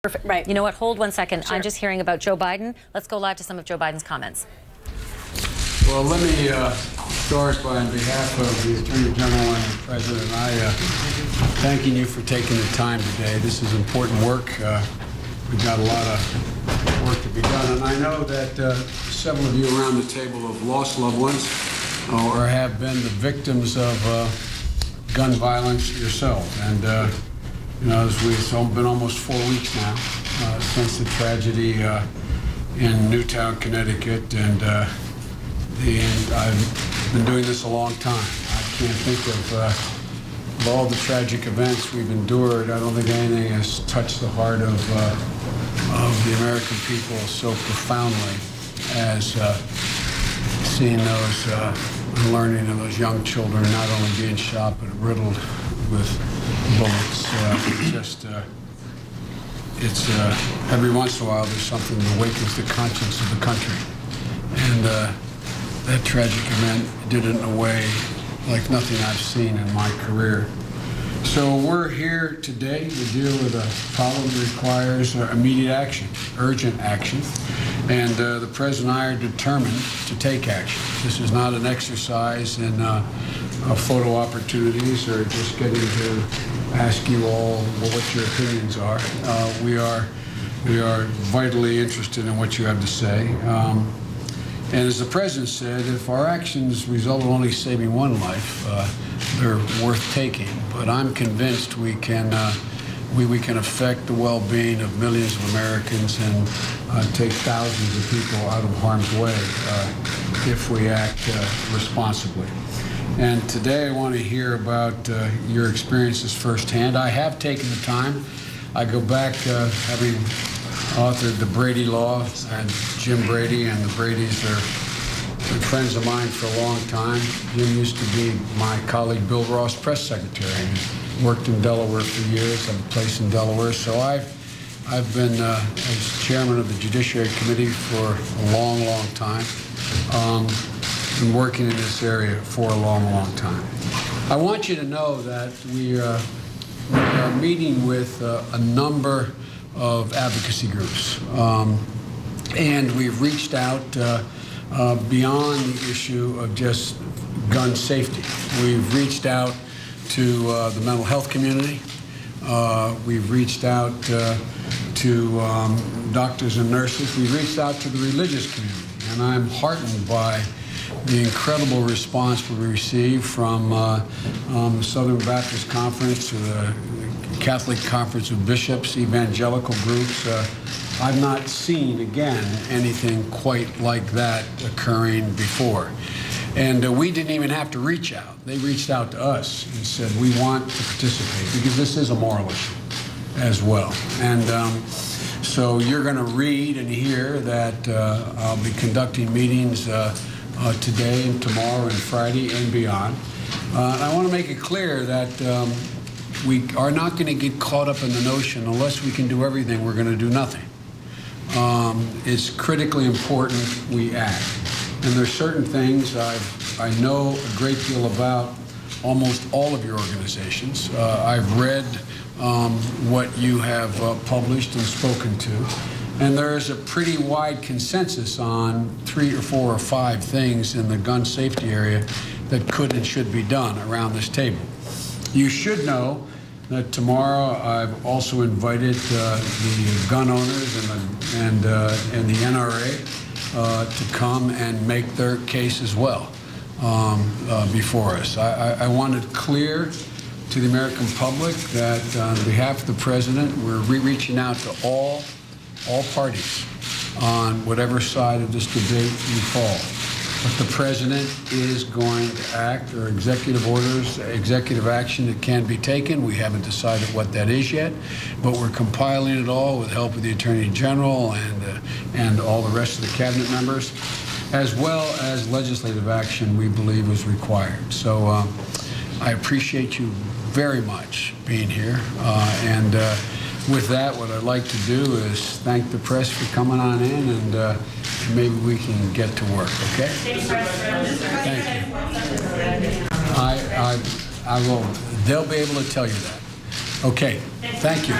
Perfect. Right. You know what? Hold 1 second. Sure. I'm just hearing about Joe Biden. Let's go live to some of Joe Biden's comments. Well, let me start by, on behalf of the Attorney General and the President, thanking you for taking the time today. This is important work. We've got a lot of work to be done, and I know that several of you around the table have lost loved ones or have been the victims of gun violence yourself. And you know, it's been almost 4 weeks now since the tragedy in Newtown, Connecticut, and I've been doing this a long time. I can't think of all the tragic events we've endured. I don't think anything has touched the heart of the American people so profoundly as seeing those and learning of those young children not only being shot but riddled with bullets. It's every once in a while there's something that awakens the conscience of the country, and that tragic event did it in a way like nothing I've seen in my career. So we're here today to deal with a problem that requires immediate action, urgent action, and the President and I are determined to take action. This is not an exercise in photo opportunities or just getting to ask you all what your opinions are. We are vitally interested in what you have to say. And as the President said, if our actions result in only saving one life, they're worth taking. But I'm convinced we can affect the well-being of millions of Americans and take thousands of people out of harm's way if we act responsibly. And today I want to hear about your experiences firsthand. I have taken the time. I go back having authored the Brady Law, and Jim Brady and the Bradys are friends of mine for a long time. Jim used to be my colleague Bill Ross' press secretary and worked in Delaware for years. I have a place in Delaware. So I've been as chairman of the Judiciary Committee for a long, long time. Been working in this area for a long, long time. I want you to know that we are meeting with a number of advocacy groups, and we've reached out beyond the issue of just gun safety. We've reached out to the mental health community. We've reached out to doctors and nurses. We've reached out to the religious community, and I'm heartened by the incredible response we received from the Southern Baptist Conference to the Catholic Conference of Bishops, evangelical groups. I've not seen, again, anything quite like that occurring before. And we didn't even have to reach out. They reached out to us and said, we want to participate, because this is a moral issue as well. And so you're going to read and hear that I'll be conducting meetings today and tomorrow and Friday and beyond. I want to make it clear that we are not going to get caught up in the notion unless we can do everything, we're going to do nothing. It's critically important we act. And there's certain things I know a great deal about almost all of your organizations. I've read what you have published and spoken to. And there's a pretty wide consensus on 3 or 4 or 5 things in the gun safety area that could and should be done around this table. You should know that tomorrow I've also invited the gun owners and the NRA to come and make their case as well before us. I want it clear to the American public that on behalf of the President, we're reaching out to all parties on whatever side of this debate you fall. But the President is going to act, or executive orders, executive action that can be taken. We haven't decided what that is yet, but we're compiling it all with the help of the Attorney General and all the rest of the cabinet members, as well as legislative action we believe is required. So I appreciate you very much being here, and with that, what I'd like to do is thank the press for coming on in, and maybe we can get to work, okay? Thank you. I will, they'll be able to tell you that. Okay, thank you.